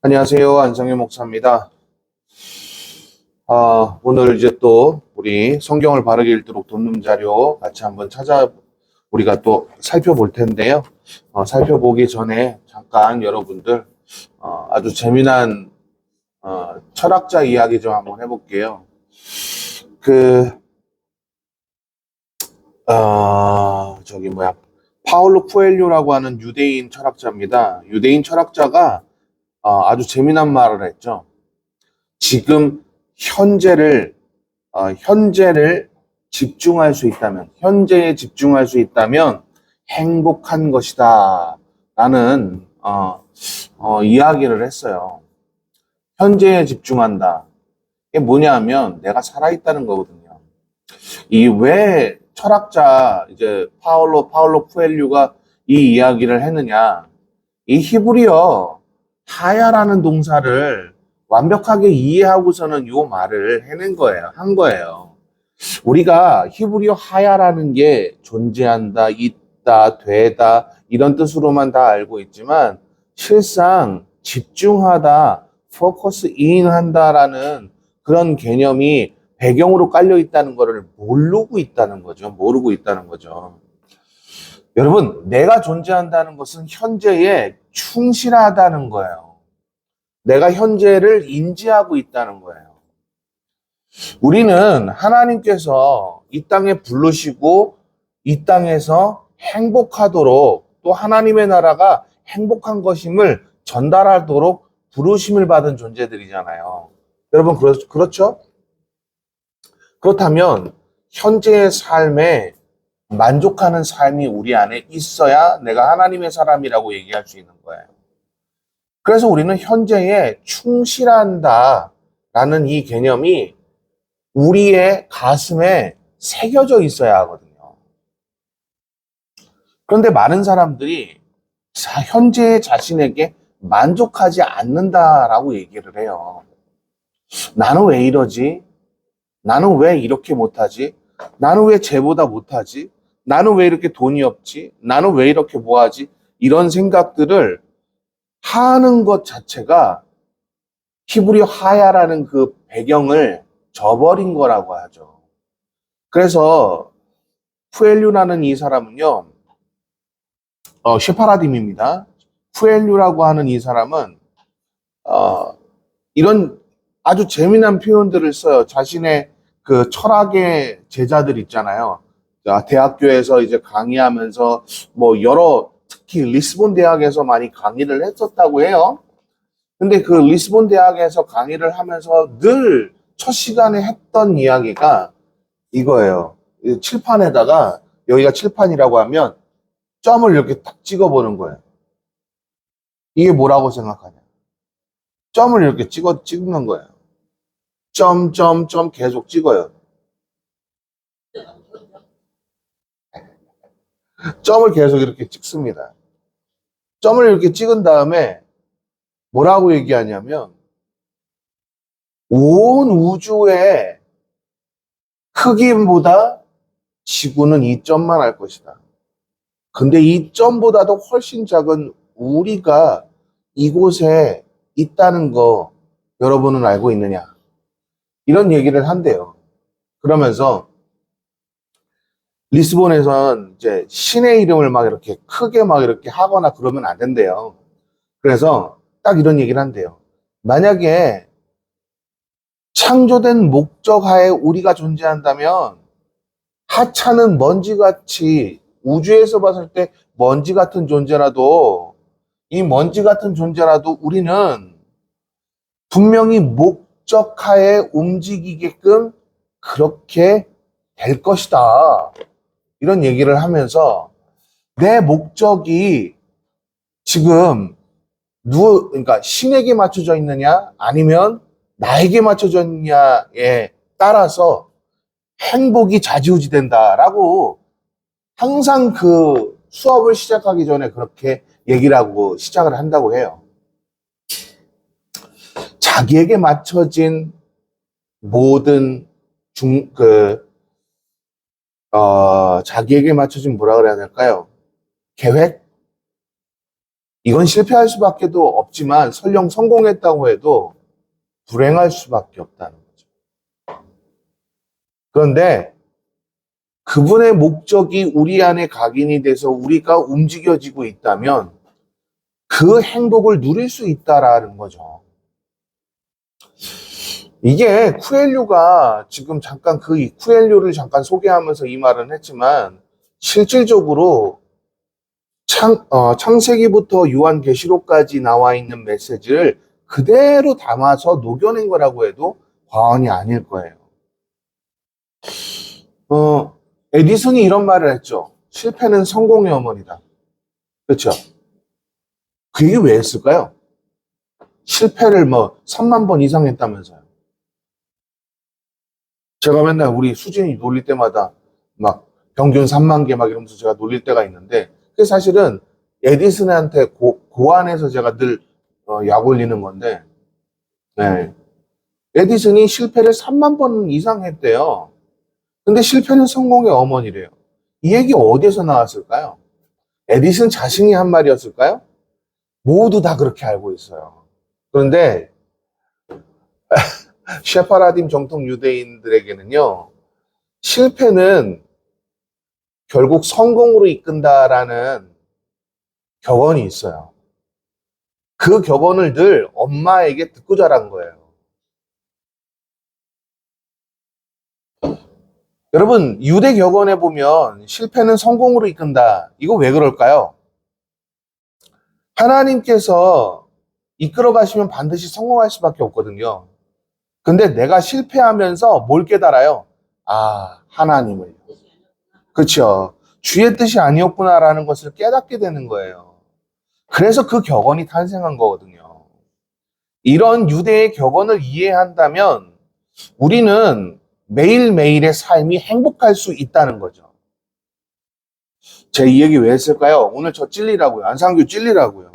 안녕하세요. 안성현 목사입니다. 오늘 이제 또 우리 성경을 바르게 읽도록 돕는 자료 같이 한번 우리가 또 살펴볼 텐데요. 살펴보기 전에 잠깐 여러분들, 아주 재미난, 철학자 이야기 좀 한번 해볼게요. 그, 저기 뭐야. 파울로 쿠엘료라고 하는 유대인 철학자입니다. 유대인 철학자가 아주 재미난 말을 했죠. 지금 현재를 현재를 집중할 수 있다면, 현재에 집중할 수 있다면 행복한 것이다. 라는, 이야기를 했어요. 현재에 집중한다. 이게 뭐냐면 내가 살아있다는 거거든요. 이 왜 철학자, 이제 파울로 쿠엘류가 이 이야기를 했느냐. 이 히브리어 하야라는 동사를 완벽하게 이해하고서는 요 말을 한 거예요. 우리가 히브리어 하야라는 게 존재한다, 있다, 되다, 이런 뜻으로만 다 알고 있지만, 실상 집중하다, 포커스 인 한다라는 그런 개념이 배경으로 깔려 있다는 것을 모르고 있다는 거죠. 여러분, 내가 존재한다는 것은 현재에 충실하다는 거예요. 내가 현재를 인지하고 있다는 거예요. 우리는 하나님께서 이 땅에 부르시고 이 땅에서 행복하도록 또 하나님의 나라가 행복한 것임을 전달하도록 부르심을 받은 존재들이잖아요. 여러분, 그렇죠? 그렇다면 현재의 삶에 만족하는 삶이 우리 안에 있어야 내가 하나님의 사람이라고 얘기할 수 있는 거예요. 그래서 우리는 현재에 충실한다 라는 이 개념이 우리의 가슴에 새겨져 있어야 하거든요. 그런데 많은 사람들이 현재의 자신에게 만족하지 않는다라고 얘기를 해요. 나는 왜 이러지? 나는 왜 이렇게 못하지? 나는 왜 쟤보다 못하지? 나는 왜 이렇게 돈이 없지? 나는 왜 이렇게 뭐하지? 이런 생각들을 하는 것 자체가 히브리 하야라는 그 배경을 저버린 거라고 하죠. 그래서 푸엘류라는 이 사람은요, 쉐파라딤입니다. 푸엘류라고 하는 이 사람은 어, 이런 아주 재미난 표현들을 써요. 자신의 그 철학의 제자들 있잖아요. 자, 대학교에서 이제 강의하면서 뭐 특히 리스본 대학에서 많이 강의를 했었다고 해요. 근데 그 리스본 대학에서 강의를 하면서 늘 첫 시간에 했던 이야기가 이거예요. 이 칠판에다가 여기가 칠판이라고 하면 점을 이렇게 딱 찍어보는 거예요. 이게 뭐라고 생각하냐? 점을 이렇게 찍는 거예요. 점 계속 찍어요. 점을 계속 이렇게 찍습니다. 점을 이렇게 찍은 다음에 뭐라고 얘기하냐면 온 우주의 크기보다 지구는 이 점만 할 것이다. 근데 이 점보다도 훨씬 작은 우리가 이곳에 있다는 거 여러분은 알고 있느냐? 이런 얘기를 한대요. 그러면서 리스본에선 이제 신의 이름을 막 이렇게 크게 막 이렇게 하거나 그러면 안 된대요. 그래서 딱 이런 얘기를 한대요. 만약에 창조된 목적 하에 우리가 존재한다면 하찮은 먼지같이 우주에서 봤을 때 먼지 같은 존재라도 이 먼지 같은 존재라도 우리는 분명히 목적하에 움직이게끔 그렇게 될 것이다. 이런 얘기를 하면서 내 목적이 지금 그러니까 신에게 맞춰져 있느냐 아니면 나에게 맞춰져 있느냐에 따라서 행복이 좌지우지 된다라고 항상 그 수업을 시작하기 전에 그렇게 얘기를 하고 시작을 한다고 해요. 자기에게 맞춰진 모든 자기에게 맞춰진 뭐라 그래야 될까요? 계획? 이건 실패할 수밖에도 없지만 설령 성공했다고 해도 불행할 수밖에 없다는 거죠. 그런데 그분의 목적이 우리 안에 각인이 돼서 우리가 움직여지고 있다면 그 행복을 누릴 수 있다라는 거죠. 이게 쿠엘류가 지금 잠깐 쿠엘류를 잠깐 소개하면서 이 말은 했지만 실질적으로 창세기부터 요한계시록까지 나와 있는 메시지를 그대로 담아서 녹여낸 거라고 해도 과언이 아닐 거예요. 에디슨이 이런 말을 했죠. 실패는 성공의 어머니다. 그렇죠? 그 얘기 왜 했을까요? 실패를 3만 번 이상 했다면서요. 제가 맨날 우리 수진이 놀릴 때마다 막 평균 3만 개 막 이러면서 제가 놀릴 때가 있는데 그게 사실은 에디슨한테 고안해서 제가 늘 약 올리는 건데 네. 에디슨이 실패를 3만 번 이상 했대요. 근데 실패는 성공의 어머니래요. 이 얘기 어디에서 나왔을까요? 에디슨 자신이 한 말이었을까요? 모두 다 그렇게 알고 있어요. 그런데 셰파라딤 정통 유대인들에게는요, 실패는 결국 성공으로 이끈다라는 격언이 있어요. 그 격언을 늘 엄마에게 듣고 자란 거예요. 여러분, 유대 격언에 보면 실패는 성공으로 이끈다. 이거 왜 그럴까요? 하나님께서 이끌어 가시면 반드시 성공할 수밖에 없거든요. 근데 내가 실패하면서 뭘 깨달아요? 아, 하나님을. 그렇죠. 주의 뜻이 아니었구나라는 것을 깨닫게 되는 거예요. 그래서 그 격언이 탄생한 거거든요. 이런 유대의 격언을 이해한다면 우리는 매일매일의 삶이 행복할 수 있다는 거죠. 제 이 얘기 왜 했을까요? 오늘 저 찔리라고요. 안상규 찔리라고요.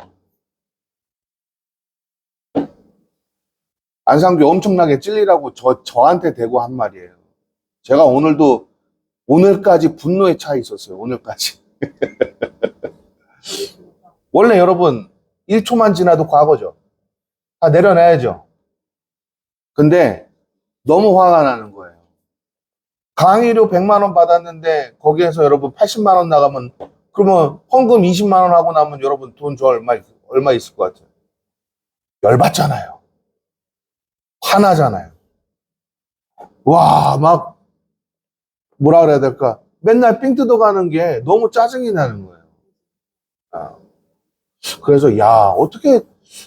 안상규 엄청나게 찔리라고 저한테 대고 한 말이에요. 제가 오늘까지 분노에 차 있었어요. 오늘까지. 원래 여러분 1초만 지나도 과거죠. 다 내려놔야죠. 근데 너무 화가 나는 거예요. 강의료 100만 원 받았는데 거기에서 여러분 80만 원 나가면 그러면 헌금 20만 원 하고 나면 여러분 돈 저 얼마 있을 것 같아요? 열받잖아요. 화나잖아요. 와, 막 뭐라 그래야 될까? 맨날 삥 뜯어가는 게 너무 짜증이 나는 거예요. 아, 그래서 야, 어떻게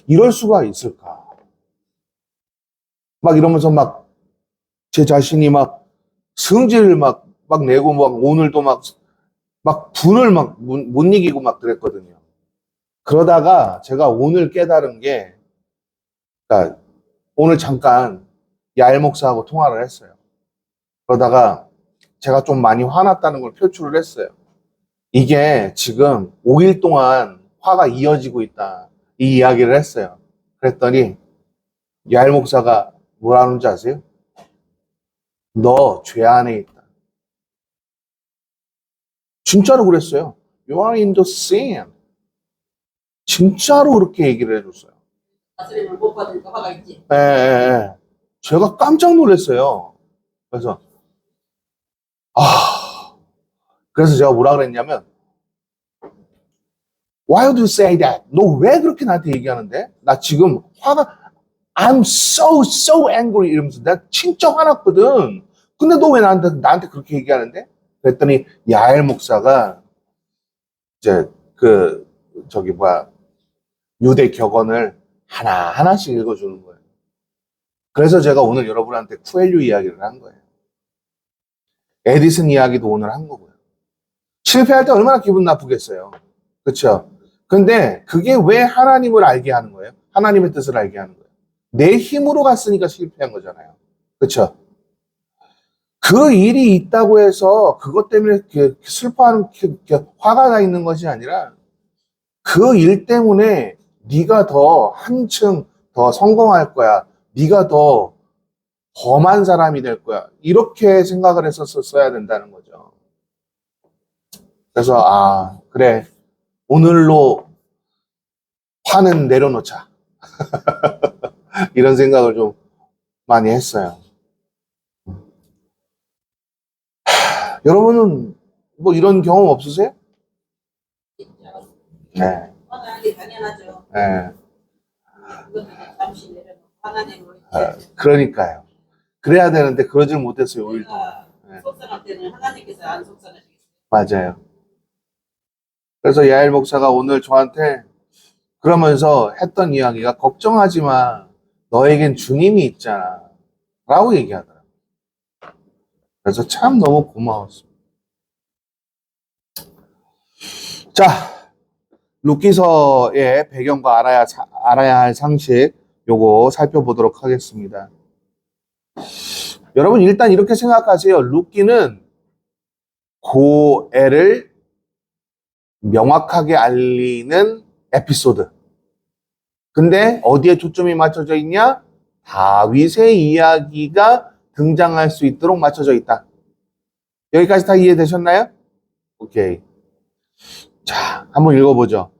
이럴 수가 있을까? 막 이러면서 막 제 자신이 막 성질을 막 내고 막 오늘도 막 분을 못 이기고 막 그랬거든요. 그러다가 제가 오늘 깨달은 게, 그러니까 오늘 잠깐 야엘 목사하고 통화를 했어요. 그러다가 제가 좀 많이 화났다는 걸 표출을 했어요. 이게 지금 5일 동안 화가 이어지고 있다. 이 이야기를 했어요. 그랬더니 야엘 목사가 뭐라는지 아세요? 너 죄 안에 있다. 진짜로 그랬어요. You are in the sin. 진짜로 그렇게 얘기를 해줬어요. 다스림을 못 받으니까 화가 있지. 예, 예, 예. 제가 깜짝 놀랐어요. 그래서, 그래서 제가 뭐라 그랬냐면, Why do you say that? 너 왜 그렇게 나한테 얘기하는데? 나 지금 I'm so angry 이러면서 내가 진짜 화났거든. 근데 너 왜 나한테 그렇게 얘기하는데? 그랬더니 야엘 목사가 이제 유대 격언을 하나하나씩 읽어주는 거예요. 그래서 제가 오늘 여러분한테 쿠엘류 이야기를 한 거예요. 에디슨 이야기도 오늘 한 거고요. 실패할 때 얼마나 기분 나쁘겠어요. 그렇죠? 근데 그게 왜 하나님을 알게 하는 거예요? 하나님의 뜻을 알게 하는 거예요. 내 힘으로 갔으니까 실패한 거잖아요. 그렇죠? 그 일이 있다고 해서 그것 때문에 슬퍼하는 화가 나 있는 것이 아니라 그 일 때문에 네가 더 한층 더 성공할 거야. 네가 더 범한 사람이 될 거야. 이렇게 생각을 했었어야 된다는 거죠. 그래서 그래. 오늘로 화는 내려놓자. 이런 생각을 좀 많이 했어요. 여러분은 뭐 이런 경험 없으세요? 진짜 네. 화나는 게 당연하죠. 네. 그것도 잠시 내려놓고 화나는 거 그러니까요. 그래야 되는데 그러질 못했어요, 5일 동안. 우리가 네. 속상할 때는 하나님께서 안 속상하시겠어요. 맞아요. 그래서 야엘 목사가 오늘 저한테 그러면서 했던 이야기가 걱정하지 마. 너에겐 주님이 있잖아. 라고 얘기하더라고요. 그래서 참 너무 고마웠습니다. 자, 룻기서의 배경과 알아야 할 상식 요거 살펴보도록 하겠습니다. 여러분 일단 이렇게 생각하세요. 룻기는 고엘을 명확하게 알리는 에피소드. 근데 어디에 초점이 맞춰져 있냐? 다윗의 이야기가 등장할 수 있도록 맞춰져 있다. 여기까지 다 이해되셨나요? 오케이. 자, 한번 읽어보죠.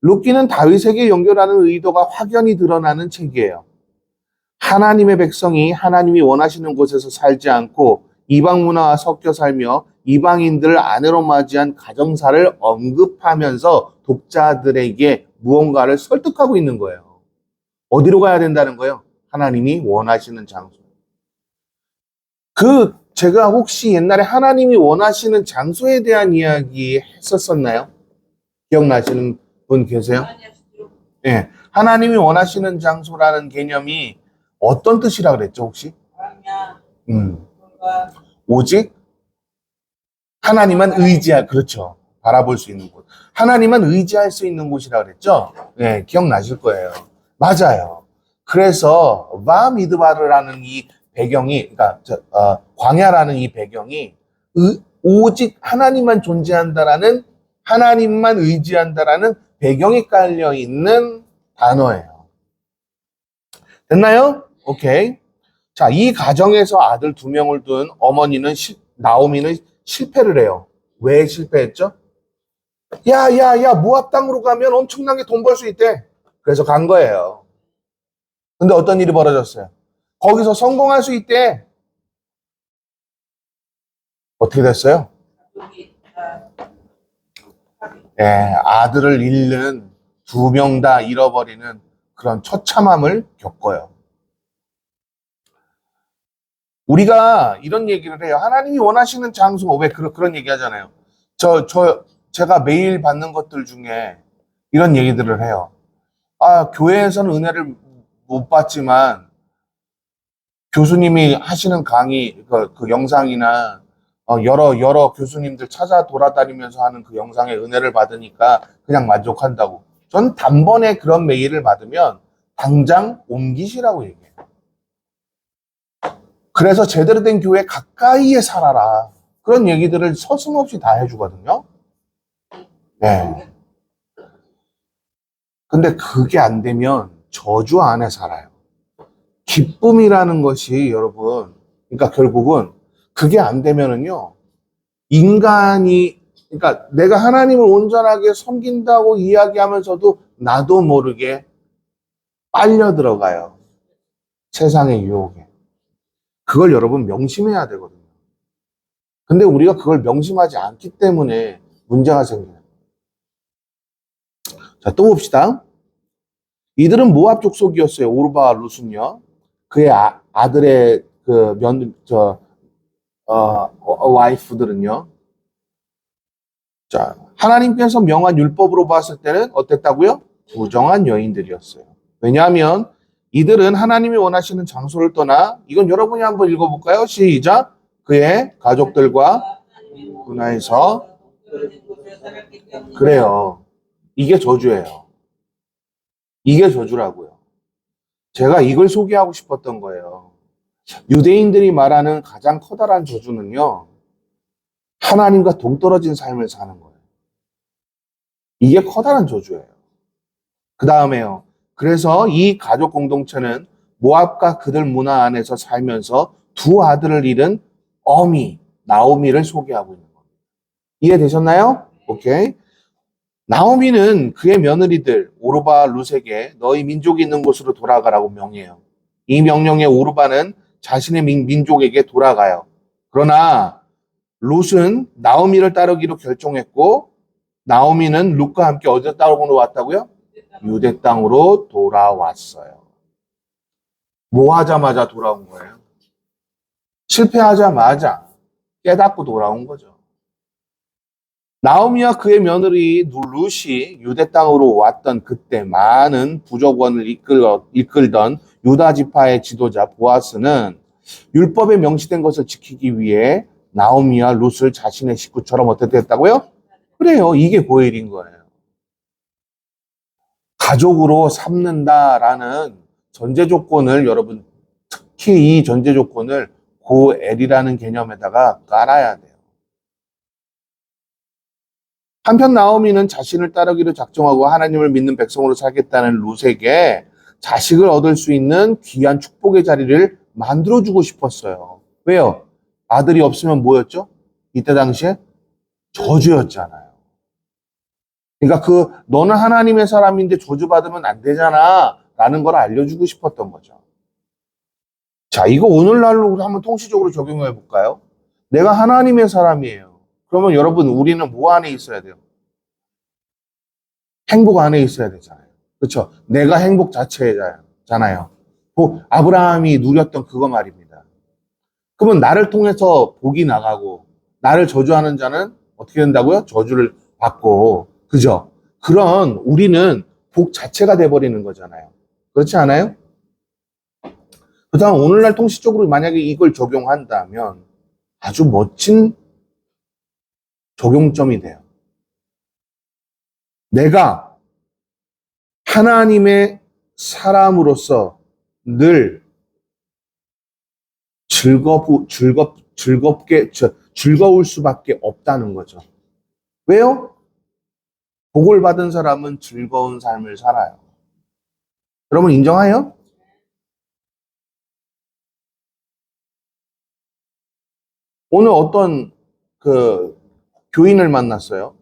룻기는 다윗에게 연결하는 의도가 확연히 드러나는 책이에요. 하나님의 백성이 하나님이 원하시는 곳에서 살지 않고 이방 문화와 섞여 살며 이방인들을 아내로 맞이한 가정사를 언급하면서 독자들에게 무언가를 설득하고 있는 거예요. 어디로 가야 된다는 거예요? 하나님이 원하시는 장소. 제가 혹시 옛날에 하나님이 원하시는 장소에 대한 이야기 했었었나요? 기억나시는 분 계세요? 많이 하시죠. 네. 하나님이 원하시는 장소라는 개념이 어떤 뜻이라 그랬죠, 혹시? 광야, 음. 돌과 오직 하나님만 바라볼 수 있는 곳. 하나님만 의지할 수 있는 곳이라 그랬죠? 네, 기억나실 거예요. 맞아요. 그래서 바미드바르라는 이 배경이, 그러니까 광야라는 이 배경이 오직 하나님만 존재한다라는, 하나님만 의지한다라는 배경이 깔려 있는 단어예요. 됐나요? 오케이. 자, 이 가정에서 아들 2명을 둔 어머니는 나오미는 실패를 해요. 왜 실패했죠? 야, 모압 땅으로 가면 엄청나게 돈 벌 수 있대. 그래서 간 거예요. 근데 어떤 일이 벌어졌어요? 거기서 성공할 수 있대. 어떻게 됐어요? 여기 예, 아들을 잃는 2명 다 잃어버리는 그런 처참함을 겪어요. 우리가 이런 얘기를 해요. 하나님이 원하시는 장소, 왜 그런 얘기 하잖아요. 제가 매일 받는 것들 중에 이런 얘기들을 해요. 아, 교회에서는 은혜를 못 받지만 교수님이 하시는 강의, 그 영상이나 여러 교수님들 찾아 돌아다니면서 하는 그 영상에 은혜를 받으니까 그냥 만족한다고. 전 단번에 그런 메일을 받으면 당장 옮기시라고 얘기해요. 그래서 제대로 된 교회 가까이에 살아라. 그런 얘기들을 서슴없이 다 해주거든요. 네. 근데 그게 안 되면 저주 안에 살아요. 기쁨이라는 것이 여러분, 그러니까 결국은 그게 안 되면은요, 그러니까 내가 하나님을 온전하게 섬긴다고 이야기하면서도 나도 모르게 빨려 들어가요. 세상의 유혹에. 그걸 여러분 명심해야 되거든요. 근데 우리가 그걸 명심하지 않기 때문에 문제가 생겨요. 자, 또 봅시다. 이들은 모압 족속이었어요. 오르바와 룻은요. 그의 아들의 와이프들은요. 자, 하나님께서 명한 율법으로 봤을 때는 어땠다고요? 부정한 여인들이었어요. 왜냐하면 이들은 하나님이 원하시는 장소를 떠나, 이건 여러분이 한번 읽어볼까요? 시작. 그의 가족들과 문화에서. 그래요. 이게 저주예요. 이게 저주라고요. 제가 이걸 소개하고 싶었던 거예요. 유대인들이 말하는 가장 커다란 저주는요, 하나님과 동떨어진 삶을 사는 거예요. 이게 커다란 저주예요. 그 다음에요. 그래서 이 가족 공동체는 모압과 그들 문화 안에서 살면서 2 아들을 잃은 나오미를 소개하고 있는 겁니다. 이해되셨나요? 오케이. 나오미는 그의 며느리들 오르바 룻에게 너희 민족이 있는 곳으로 돌아가라고 명해요. 이 명령에 오르바는 자신의 민족에게 돌아가요. 그러나 룻은 나오미를 따르기로 결정했고 나오미는 룻과 함께 어디 따르고 왔다고요? 유대 땅으로 돌아왔어요. 뭐 하자마자 돌아온 거예요? 실패하자마자 깨닫고 돌아온 거죠. 나오미와 그의 며느리 룻이 유대 땅으로 왔던 그때 많은 부족원을 이끌던 유다 지파의 지도자 보아스는 율법에 명시된 것을 지키기 위해 나오미와 룻을 자신의 식구처럼 어떻게 했다고요? 그래요. 이게 고엘인 거예요. 가족으로 삼는다라는 전제 조건을 여러분 특히 이 전제 조건을 고엘이라는 개념에다가 깔아야 돼요. 한편 나오미는 자신을 따르기로 작정하고 하나님을 믿는 백성으로 살겠다는 룻에게 자식을 얻을 수 있는 귀한 축복의 자리를 만들어주고 싶었어요. 왜요? 아들이 없으면 뭐였죠? 이때 당시에 저주였잖아요. 그러니까 너는 하나님의 사람인데 저주받으면 안 되잖아 라는 걸 알려주고 싶었던 거죠. 자, 이거 오늘날로 한번 통시적으로 적용해 볼까요? 내가 하나님의 사람이에요. 그러면 여러분 우리는 뭐 안에 있어야 돼요? 행복 안에 있어야 되잖아요. 그렇죠? 내가 행복 자체잖아요. 아브라함이 누렸던 그거 말입니다. 그러면 나를 통해서 복이 나가고 나를 저주하는 자는 어떻게 된다고요? 저주를 받고 그죠? 그런 우리는 복 자체가 돼버리는 거잖아요. 그렇지 않아요? 그 다음 오늘날 통시적으로 만약에 이걸 적용한다면 아주 멋진 적용점이 돼요. 내가 하나님의 사람으로서 늘 즐거울 수밖에 없다는 거죠. 왜요? 복을 받은 사람은 즐거운 삶을 살아요. 여러분 인정해요? 오늘 어떤 교인을 만났어요.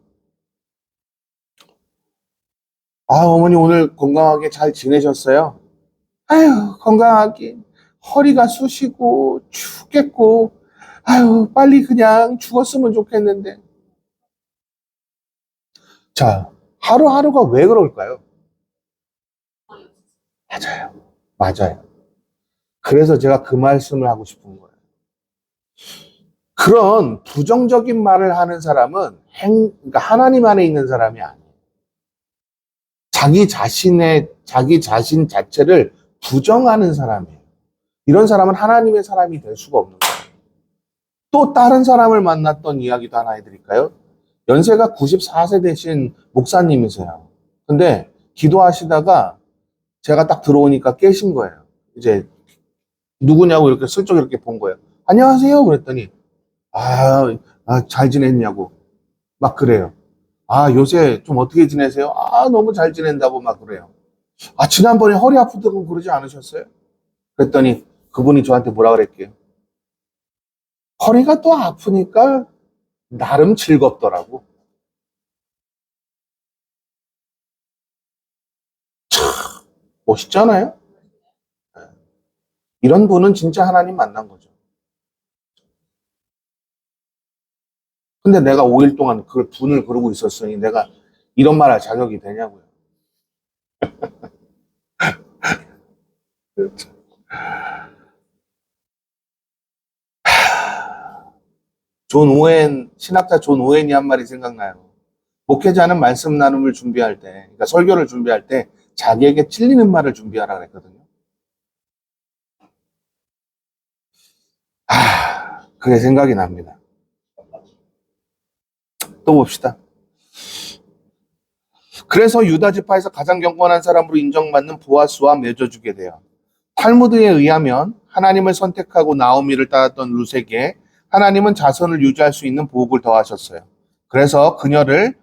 어머니 오늘 건강하게 잘 지내셨어요? 아유, 건강하게. 허리가 쑤시고 죽겠고 아유, 빨리 그냥 죽었으면 좋겠는데. 자, 하루하루가 왜 그럴까요? 맞아요. 그래서 제가 그 말씀을 하고 싶은 거예요. 그런 부정적인 말을 하는 사람은 그러니까 하나님 안에 있는 사람이 아니에요. 자기 자신 자체를 부정하는 사람이에요. 이런 사람은 하나님의 사람이 될 수가 없는 거예요. 또 다른 사람을 만났던 이야기도 하나 해드릴까요? 연세가 94세 되신 목사님이세요. 근데 기도하시다가 제가 딱 들어오니까 깨신 거예요. 이제 누구냐고 이렇게 슬쩍 이렇게 본 거예요. 안녕하세요. 그랬더니 잘 지냈냐고 막 그래요. 요새 좀 어떻게 지내세요? 너무 잘 지낸다고 막 그래요. 지난번에 허리 아프다고 그러지 않으셨어요? 그랬더니 그분이 저한테 뭐라 그랬게요? 허리가 또 아프니까 나름 즐겁더라고. 멋있잖아요? 이런 분은 진짜 하나님 만난 거죠. 근데 내가 5일 동안 그걸 분을 그러고 있었으니 내가 이런 말 할 자격이 되냐고요. 신학자 존 오웬이 한 말이 생각나요. 목회자는 말씀 나눔을 준비할 때, 그러니까 설교를 준비할 때 자기에게 찔리는 말을 준비하라 그랬거든요. 그게 생각이 납니다. 또 봅시다. 그래서 유다 지파에서 가장 경건한 사람으로 인정받는 보아스와 맺어주게 돼요. 탈무드에 의하면 하나님을 선택하고 나오미를 따랐던 룻에게 하나님은 자손을 유지할 수 있는 복을 더하셨어요. 그래서 그녀를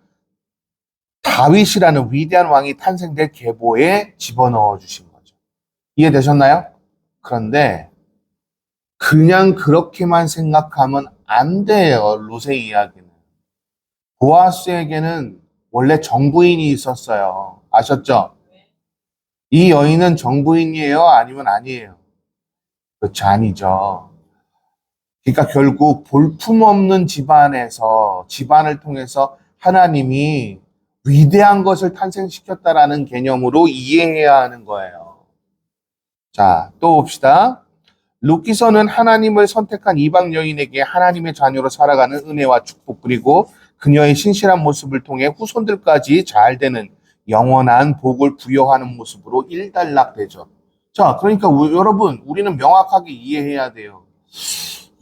다윗이라는 위대한 왕이 탄생될 계보에 집어넣어 주신 거죠. 이해되셨나요? 그런데 그냥 그렇게만 생각하면 안 돼요. 룻의 이야기는. 보아스에게는 원래 정부인이 있었어요. 아셨죠? 이 여인은 정부인이에요? 아니면 아니에요? 그렇죠, 아니죠. 그러니까 결국 볼품없는 집안에서, 집안을 통해서 하나님이 위대한 것을 탄생시켰다라는 개념으로 이해해야 하는 거예요. 자, 또 봅시다. 룻기서는 하나님을 선택한 이방 여인에게 하나님의 자녀로 살아가는 은혜와 축복, 그리고 그녀의 신실한 모습을 통해 후손들까지 잘 되는 영원한 복을 부여하는 모습으로 일단락되죠. 자, 그러니까 여러분, 우리는 명확하게 이해해야 돼요.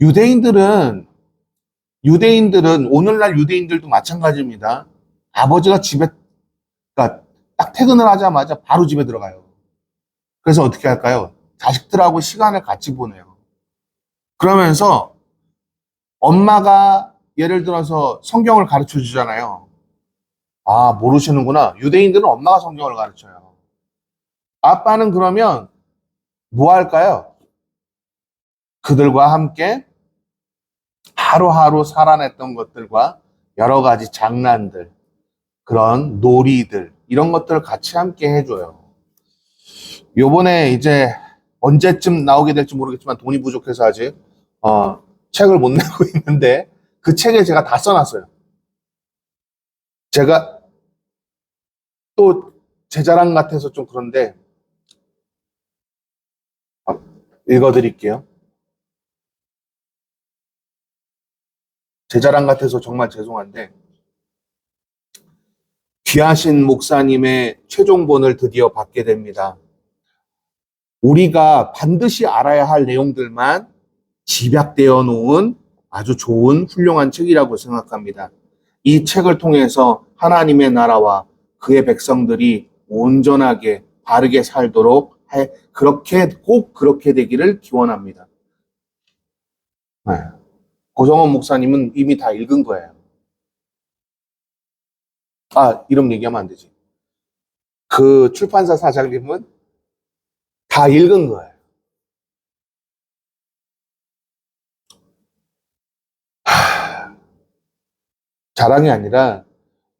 유대인들은 오늘날 유대인들도 마찬가지입니다. 아버지가 집에, 그러니까 딱 퇴근을 하자마자 바로 집에 들어가요. 그래서 어떻게 할까요? 자식들하고 시간을 같이 보내요. 그러면서 엄마가 예를 들어서 성경을 가르쳐 주잖아요. 아, 모르시는구나. 유대인들은 엄마가 성경을 가르쳐요. 아빠는 그러면 뭐 할까요? 그들과 함께 하루하루 살아냈던 것들과 여러 가지 장난들, 그런 놀이들, 이런 것들을 같이 함께 해줘요. 요번에 이제 언제쯤 나오게 될지 모르겠지만 돈이 부족해서 아직 책을 못 내고 있는데 그 책에 제가 다 써놨어요. 제가 또 제 자랑 같아서 좀 그런데 읽어드릴게요. 제 자랑 같아서 정말 죄송한데 귀하신 목사님의 최종본을 드디어 받게 됩니다. 우리가 반드시 알아야 할 내용들만 집약되어 놓은 아주 좋은 훌륭한 책이라고 생각합니다. 이 책을 통해서 하나님의 나라와 그의 백성들이 온전하게 바르게 살도록 꼭 그렇게 되기를 기원합니다. 네. 고정원 목사님은 이미 다 읽은 거예요. 아, 이름 얘기하면 안 되지. 그 출판사 사장님은 다 읽은 거예요. 자랑이 아니라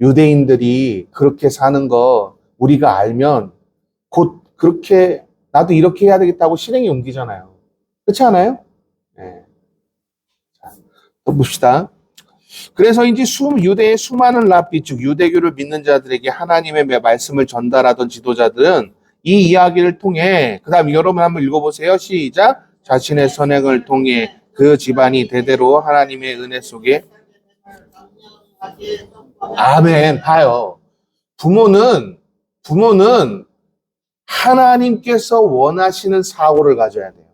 유대인들이 그렇게 사는 거 우리가 알면 곧 그렇게 나도 이렇게 해야 되겠다고 실행에 옮기잖아요. 그렇지 않아요? 네. 자, 또 봅시다. 그래서인지 유대의 수많은 랍비, 즉 유대교를 믿는 자들에게 하나님의 말씀을 전달하던 지도자들은 이 이야기를 통해, 그 다음 여러분 한번 읽어보세요. 시작. 자신의 선행을 통해 그 집안이 대대로 하나님의 은혜 속에, 아멘. 봐요. 부모는 하나님께서 원하시는 사고를 가져야 돼요.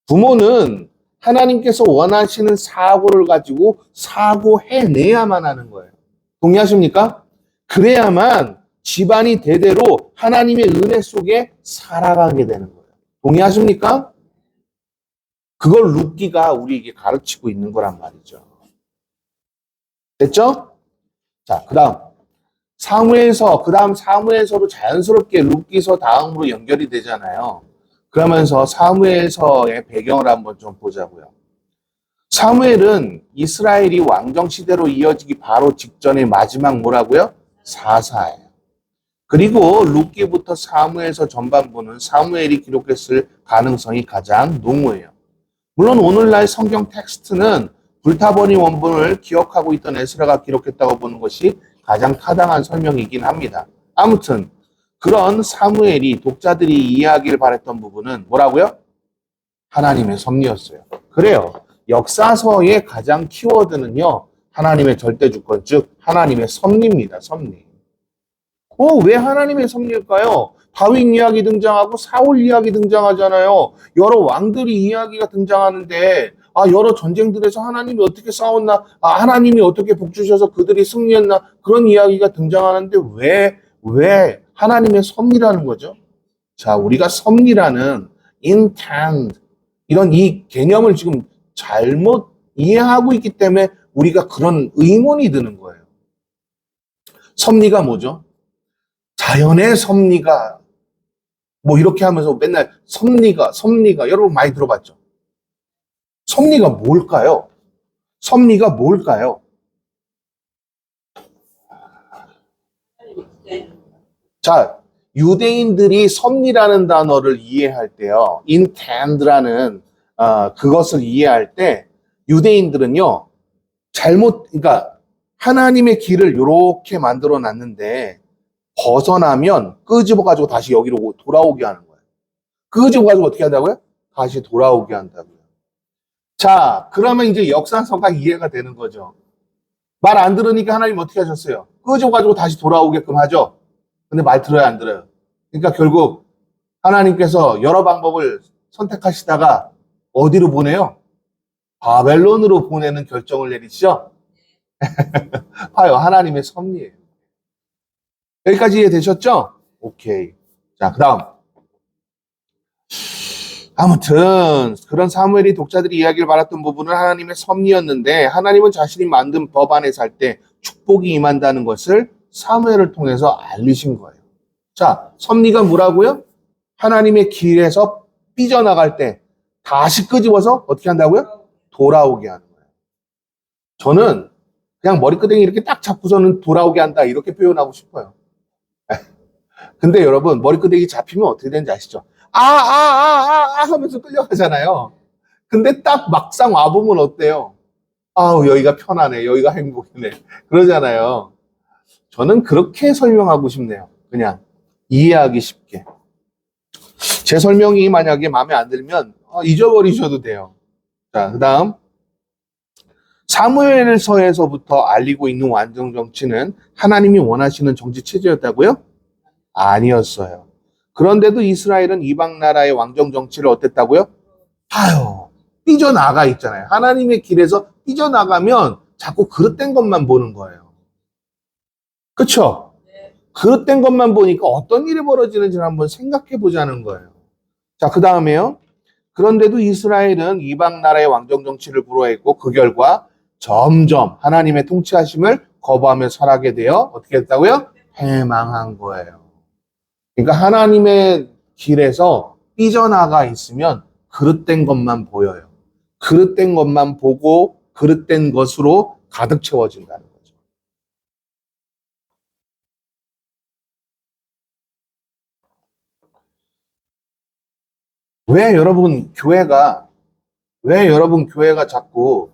부모는 하나님께서 원하시는 사고를 가지고 사고해내야만 하는 거예요. 동의하십니까? 그래야만 집안이 대대로 하나님의 은혜 속에 살아가게 되는 거예요. 동의하십니까? 그걸 룻기가 우리에게 가르치고 있는 거란 말이죠. 됐죠? 자, 그 다음 사무엘서로 자연스럽게 룻기서 다음으로 연결이 되잖아요. 그러면서 사무엘서의 배경을 한번 좀 보자고요. 사무엘은 이스라엘이 왕정 시대로 이어지기 바로 직전의 마지막 뭐라고요? 사사예요. 그리고 룻기부터 사무엘서 전반부는 사무엘이 기록했을 가능성이 가장 농후해요. 물론 오늘날 성경 텍스트는 불타버린 원본을 기억하고 있던 에스라가 기록했다고 보는 것이 가장 타당한 설명이긴 합니다. 아무튼 그런 사무엘이 독자들이 이해하길 바랬던 부분은 뭐라고요? 하나님의 섭리였어요. 그래요. 역사서의 가장 키워드는요, 하나님의 절대주권, 즉 하나님의 섭리입니다. 섭리. 왜 하나님의 섭리일까요? 다윗 이야기 등장하고 사울 이야기 등장하잖아요. 여러 왕들이 이야기가 등장하는데 여러 전쟁들에서 하나님이 어떻게 싸웠나, 하나님이 어떻게 복주셔서 그들이 승리했나, 그런 이야기가 등장하는데 왜 하나님의 섭리라는 거죠? 자, 우리가 섭리라는 intent, 이런 이 개념을 지금 잘못 이해하고 있기 때문에 우리가 그런 의문이 드는 거예요. 섭리가 뭐죠? 자연의 섭리가 뭐 이렇게 하면서 맨날 섭리가 여러분 많이 들어봤죠? 섭리가 뭘까요? 섭리가 뭘까요? 자, 유대인들이 섭리라는 단어를 이해할 때요, intend라는 그것을 이해할 때 유대인들은요, 그러니까 하나님의 길을 이렇게 만들어 놨는데 벗어나면 끄집어가지고 다시 여기로 돌아오게 하는 거예요. 끄집어가지고 어떻게 한다고요? 다시 돌아오게 한다고요. 자, 그러면 이제 역사서가 이해가 되는 거죠. 말 안 들으니까 하나님 어떻게 하셨어요? 끄집어가지고 다시 돌아오게끔 하죠. 근데 말 들어요, 안 들어요? 그러니까 결국 하나님께서 여러 방법을 선택하시다가 어디로 보내요? 바벨론으로 보내는 결정을 내리시죠? 봐요, 하나님의 섭리예요. 여기까지 이해되셨죠? 오케이. 자, 그 다음. 아무튼 그런 사무엘이 독자들이 이야기를 받았던 부분은 하나님의 섭리였는데, 하나님은 자신이 만든 법 안에 살 때 축복이 임한다는 것을 사무엘을 통해서 알리신 거예요. 자, 섭리가 뭐라고요? 하나님의 길에서 삐져나갈 때 다시 끄집어서 어떻게 한다고요? 돌아오게 하는 거예요. 저는 그냥 머리끄댕이 이렇게 딱 잡고서는 돌아오게 한다, 이렇게 표현하고 싶어요. 근데 여러분, 머리끄댕이 잡히면 어떻게 되는지 아시죠? 하면서 끌려가잖아요. 근데 딱 막상 와보면 어때요? 아우, 여기가 편하네, 여기가 행복이네, 그러잖아요. 저는 그렇게 설명하고 싶네요. 그냥 이해하기 쉽게. 제 설명이 만약에 마음에 안 들면 잊어버리셔도 돼요. 자, 그 다음. 사무엘서에서부터 알리고 있는 완전 정치는 하나님이 원하시는 정치 체제였다고요? 아니었어요. 그런데도 이스라엘은 이방 나라의 왕정 정치를 어땠다고요? 아유, 삐져나가 있잖아요. 하나님의 길에서 삐져나가면 자꾸 그릇된 것만 보는 거예요. 그쵸? 그릇된 것만 보니까 어떤 일이 벌어지는지를 한번 생각해 보자는 거예요. 자, 그 다음에요. 그런데도 이스라엘은 이방 나라의 왕정 정치를 불허했고, 그 결과 점점 하나님의 통치하심을 거부하며 살아가게 되어 어떻게 됐다고요? 패망한 거예요. 그러니까 하나님의 길에서 삐져나가 있으면 그릇된 것만 보여요. 그릇된 것만 보고 그릇된 것으로 가득 채워진다는 거죠. 왜 여러분 교회가 자꾸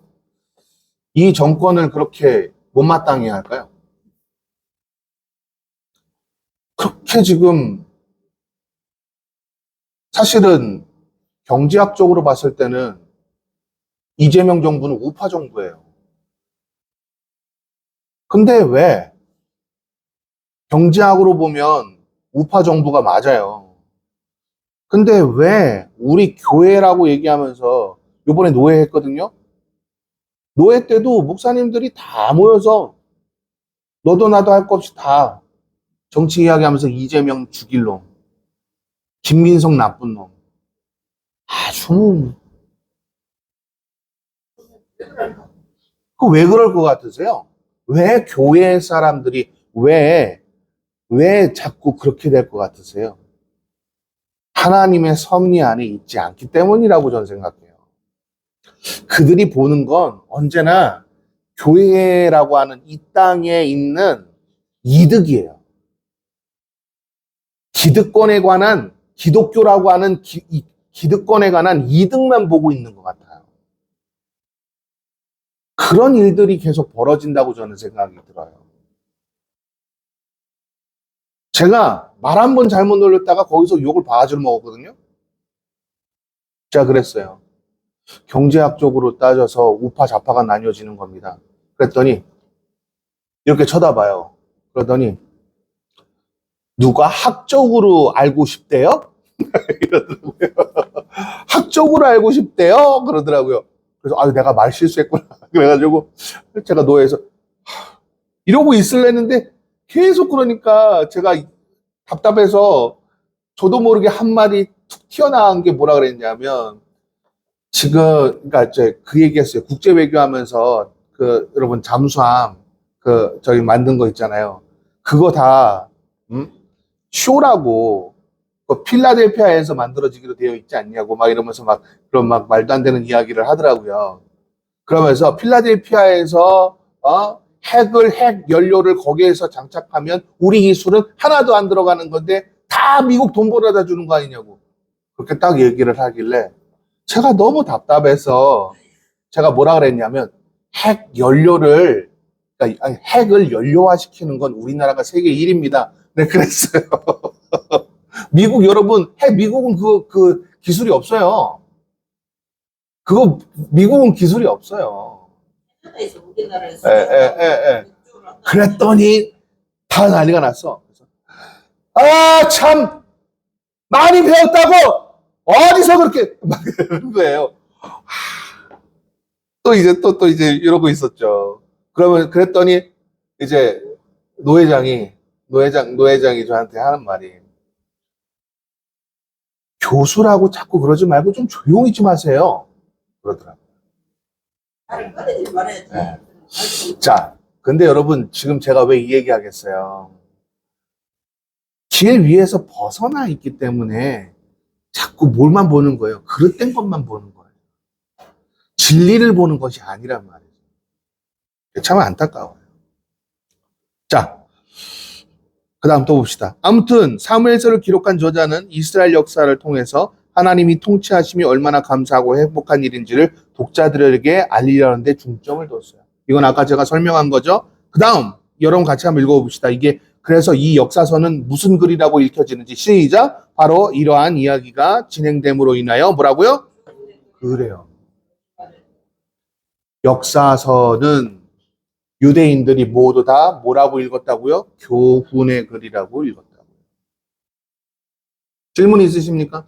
이 정권을 그렇게 못마땅해 할까요? 그렇게 지금 사실은 경제학적으로 봤을 때는 이재명 정부는 우파 정부예요. 근데 왜 경제학으로 보면 우파 정부가 맞아요. 근데 왜 우리 교회라고 얘기하면서 이번에 노회 했거든요? 노회 때도 목사님들이 다 모여서 너도 나도 할 것 없이 다 정치 이야기하면서 이재명 죽일 놈, 김민석 나쁜 놈, 아주 그 왜 그럴 것 같으세요? 왜 교회 사람들이 왜 자꾸 그렇게 될 것 같으세요? 하나님의 섭리 안에 있지 않기 때문이라고 저는 생각해요. 그들이 보는 건 언제나 교회라고 하는 이 땅에 있는 이득이에요. 기득권에 관한, 기독교라고 하는 기득권에 관한 이득만 보고 있는 것 같아요. 그런 일들이 계속 벌어진다고 저는 생각이 들어요. 제가 말 한 번 잘못 놀렸다가 거기서 욕을 바가지로 먹었거든요. 제가 그랬어요. 경제학적으로 따져서 우파 좌파가 나뉘어지는 겁니다. 그랬더니 이렇게 쳐다봐요. 그러더니 누가 학적으로 알고 싶대요? 이러더라고요. 학적으로 알고 싶대요? 그러더라고요. 그래서 내가 말 실수했구나. 그래가지고 제가 노예에서 이러고 있을랬는데 계속 그러니까 제가 답답해서 저도 모르게 한마디 툭 튀어나온 게 뭐라 그랬냐면, 지금 그러니까 이제 그 얘기했어요. 국제 외교하면서 그 여러분 잠수함 저희 만든 거 있잖아요. 그거 다 쇼라고, 그 필라델피아에서 만들어지기로 되어 있지 않냐고 막 이러면서 막 그런 막 말도 안 되는 이야기를 하더라고요. 그러면서 필라델피아에서 핵 연료를 거기에서 장착하면 우리 기술은 하나도 안 들어가는 건데 다 미국 돈 벌어다 주는 거 아니냐고. 그렇게 딱 얘기를 하길래 제가 너무 답답해서 제가 뭐라 그랬냐면 핵 연료를, 그러니까 아니, 핵을 연료화시키는 건 우리나라가 세계 1위입니다. 네, 그랬어요. 미국 여러분, 미국은 그 기술이 없어요. 미국은 기술이 없어요. 캐나다에서 우리나라에서 그랬더니 다 난리가 났어. 아, 참, 많이 배웠다고! 어디서 그렇게, 막 그러는 거예요. 또 이제 이러고 있었죠. 그랬더니, 이제, 노회장이 저한테 하는 말이, 교수라고 자꾸 그러지 말고 좀 조용히 좀 하세요. 그러더라고요. 네. 자, 근데 여러분, 지금 제가 왜 이 얘기 하겠어요? 길 위에서 벗어나 있기 때문에 자꾸 뭘만 보는 거예요. 그릇된 것만 보는 거예요. 진리를 보는 것이 아니란 말이에요. 참 안타까워요. 자, 그 다음 또 봅시다. 아무튼 사무엘서를 기록한 저자는 이스라엘 역사를 통해서 하나님이 통치하심이 얼마나 감사하고 행복한 일인지를 독자들에게 알리려는 데 중점을 뒀어요. 이건 아까 제가 설명한 거죠. 그 다음 여러분 같이 한번 읽어봅시다. 이게 그래서 이 역사서는 무슨 글이라고 읽혀지는지 시작. 바로 이러한 이야기가 진행됨으로 인하여 뭐라고요? 그래요. 역사서는 유대인들이 모두 다 뭐라고 읽었다고요? 교훈의 글이라고 읽었다고요. 질문 있으십니까?